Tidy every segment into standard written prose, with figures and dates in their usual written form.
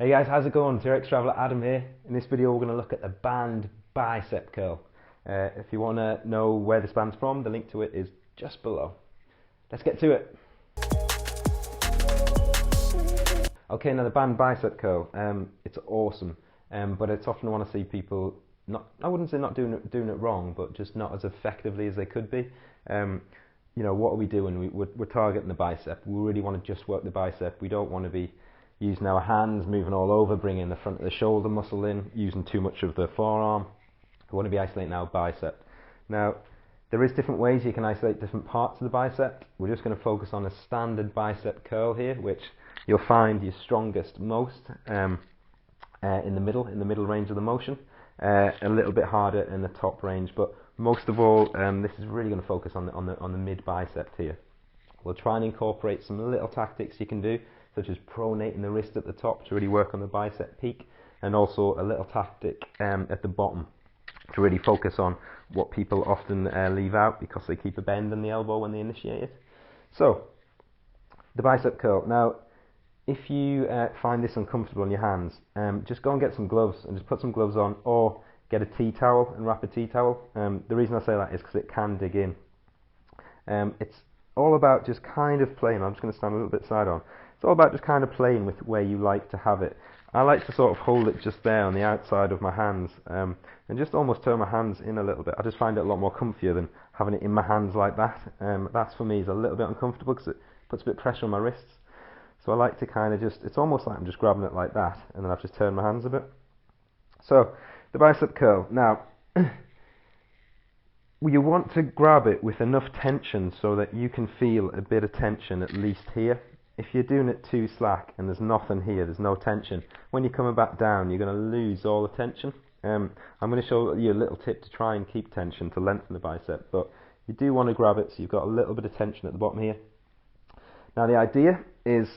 Hey guys, how's it going? It's your ex-traveler Adam here. In this video we're going to look at the band bicep curl. If you want to know where this band's from, the link to it is just below. Let's get to it. Okay, now the band bicep curl, it's awesome, but it's often I want to see people, I wouldn't say not doing it wrong, but just not as effectively as they could be. You know, what are we doing? We're targeting the bicep. We really want to just work the bicep. We don't want to be using our hands, moving all over, bringing the front of the shoulder muscle in, using too much of the forearm. We want to be isolating our bicep. Now, there is different ways you can isolate different parts of the bicep. We're just going to focus on a standard bicep curl here, which you'll find you're strongest most in the middle range of the motion, a little bit harder in the top range, but most of all, this is really going to focus on the mid bicep here. We'll try and incorporate some little tactics you can do, such as pronating the wrist at the top to really work on the bicep peak, and also a little tactic at the bottom to really focus on what people often leave out because they keep a bend in the elbow when they initiate it. So, the bicep curl. Now, if you find this uncomfortable in your hands, just go and get some gloves and just put some gloves on, or get a tea towel and wrap a tea towel. The reason I say that is because it can dig in. It's all about just kind of playing. I'm just going to stand a little bit side on. It's all about just kind of playing with where you like to have it. I like to sort of hold it just there on the outside of my hands, and just almost turn my hands in a little bit. I just find it a lot more comfier than having it in my hands like that. That's for me is a little bit uncomfortable because it puts a bit of pressure on my wrists. So I like to kind of just, it's almost like I'm just grabbing it like that, and then I've just turned my hands a bit. So, the bicep curl. Now, you want to grab it with enough tension so that you can feel a bit of tension at least here. If you're doing it too slack and there's nothing here, there's no tension, when you're coming back down you're going to lose all the tension. I'm going to show you a little tip to try and keep tension to lengthen the bicep, but you do want to grab it so you've got a little bit of tension at the bottom here. Now the idea is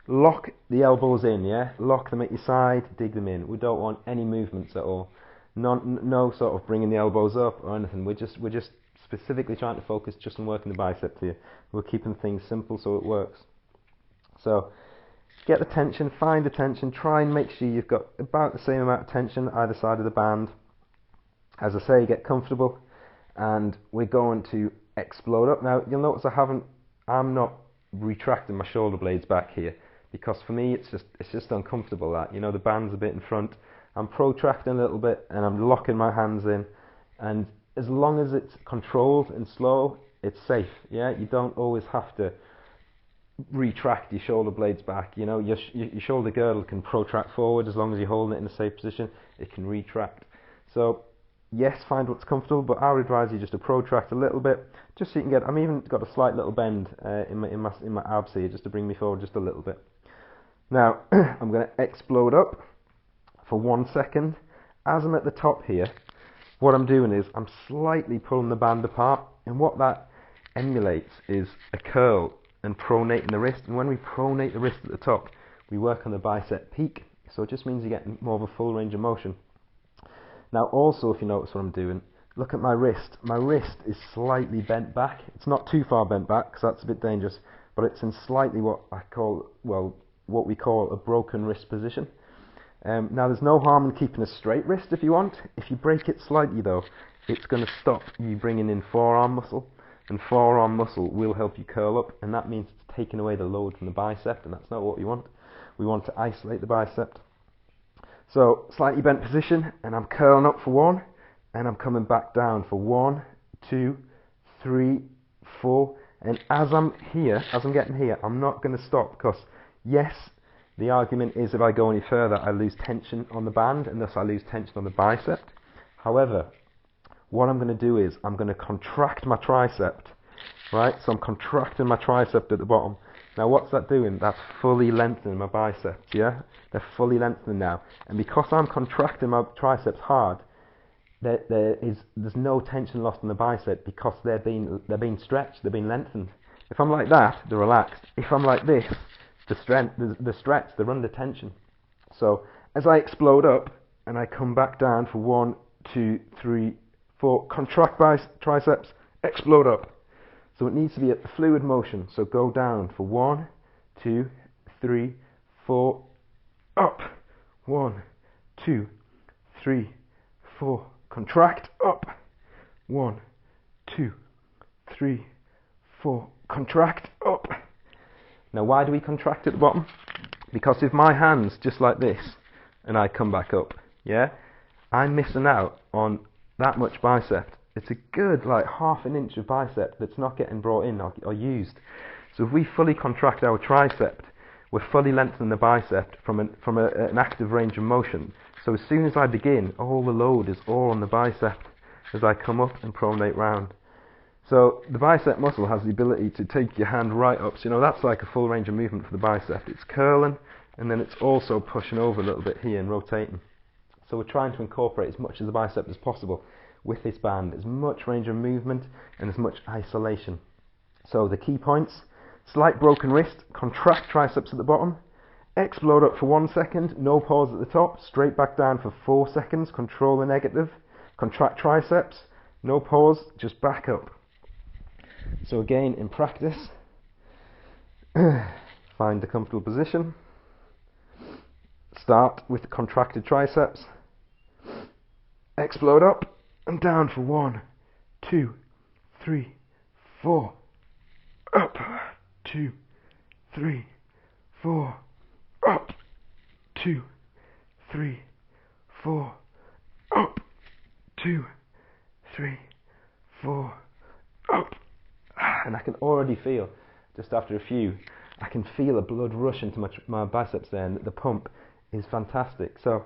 lock the elbows in, yeah? Lock them at your side, dig them in. We don't want any movements at all. No sort of bringing the elbows up or anything. We're just specifically trying to focus just on working the bicep here. We're keeping things simple so it works. So get the tension, find the tension, try and make sure you've got about the same amount of tension either side of the band. As I say, get comfortable, and we're going to explode up. Now you'll notice I'm not retracting my shoulder blades back here, because for me it's just uncomfortable. That, you know, the band's a bit in front, I'm protracting a little bit and I'm locking my hands in, and as long as it's controlled and slow, it's safe. Yeah, you don't always have to retract your shoulder blades back. You know, your shoulder girdle can protract forward as long as you're holding it in a safe position. It can retract. So yes, find what's comfortable, but I would advise you just to protract a little bit, just so you can get. I'm even got a slight little bend in my abs here, just to bring me forward just a little bit. Now I'm going to explode up for 1 second. As I'm at the top here, what I'm doing is I'm slightly pulling the band apart, and what that emulates is a curl and pronating the wrist. And when we pronate the wrist at the top, we work on the bicep peak, so it just means you get more of a full range of motion. Now also, if you notice what I'm doing, look at my wrist. My wrist is slightly bent back. It's not too far bent back because that's a bit dangerous, but it's in slightly what we call a broken wrist position. Now there's no harm in keeping a straight wrist if you want. If you break it slightly though, it's going to stop you bringing in forearm muscle, and forearm muscle will help you curl up, and that means it's taking away the load from the bicep, and that's not what we want. We want to isolate the bicep. So slightly bent position, and I'm curling up for 1, and I'm coming back down for 1, 2, 3, 4, and as I'm getting here, I'm not going to stop, because yes, the argument is if I go any further I lose tension on the band, and thus I lose tension on the bicep. However, what I'm going to do is I'm going to contract my tricep, right? So I'm contracting my tricep at the bottom. Now what's that doing? That's fully lengthening my biceps, yeah? They're fully lengthening now. And because I'm contracting my triceps hard, there's no tension lost in the bicep, because they're being stretched, they're being lengthened. If I'm like that, they're relaxed. If I'm like this, the stretch, they're under tension. So as I explode up and I come back down for 1, 2, 3, 4, contract triceps, explode up. So it needs to be a fluid motion. So go down for 1, 2, 3, 4, 1, 2, 3, 4. Contract, up. 1, 2, 3, 4. Contract, up. Now why do we contract at the bottom? Because if my hand's just like this and I come back up, yeah, I'm missing out on that much bicep. It's a good like half an inch of bicep that's not getting brought in or used. So if we fully contract our tricep, we're fully lengthening the bicep from an active range of motion. So as soon as I begin, all the load is all on the bicep as I come up and pronate round. So the bicep muscle has the ability to take your hand right up. So you know that's like a full range of movement for the bicep. It's curling and then it's also pushing over a little bit here and rotating. So we're trying to incorporate as much of the bicep as possible with this band, as much range of movement and as much isolation. So the key points: slight broken wrist, contract triceps at the bottom, explode up for 1 second, no pause at the top, straight back down for 4 seconds, control the negative, contract triceps, no pause, just back up. So again, in practice, find a comfortable position, start with the contracted triceps, explode up and down for 1, 2, 3, 4, up, 2, 3, 4, up, 2, 3, 4, up, 2, 3, 4, up. And I can already feel, just after a few, I can feel the blood rush into my biceps there, and the pump is fantastic. So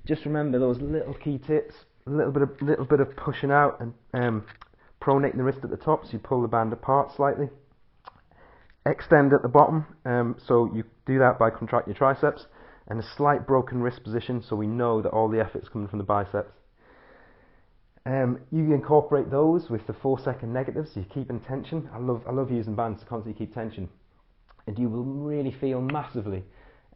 just remember those little key tips: a little bit of pushing out and pronating the wrist at the top, so you pull the band apart slightly. Extend at the bottom, so you do that by contracting your triceps, and a slight broken wrist position, so we know that all the effort's coming from the biceps. You incorporate those with the 4 second negatives, so you keep in tension. I love using bands to constantly keep tension, and you will really feel massively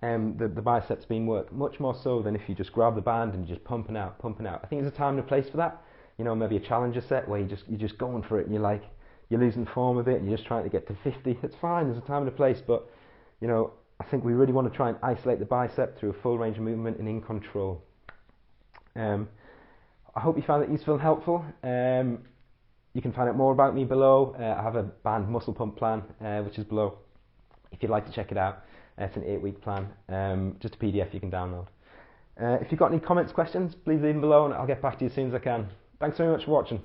the biceps being worked, much more so than if you just grab the band and just pumping out. I think there's a time and a place for that. You know, maybe a challenger set where you're just going for it and you're losing form of it and you're just trying to get to 50. It's fine, there's a time and a place, but you know, I think we really want to try and isolate the bicep through a full range of movement and in control. I hope you found it useful and helpful. You can find out more about me below. I have a band muscle pump plan, which is below, if you'd like to check it out. It's an 8-week plan, just a PDF you can download. If you've got any comments, questions, please leave them below and I'll get back to you as soon as I can. Thanks very much for watching.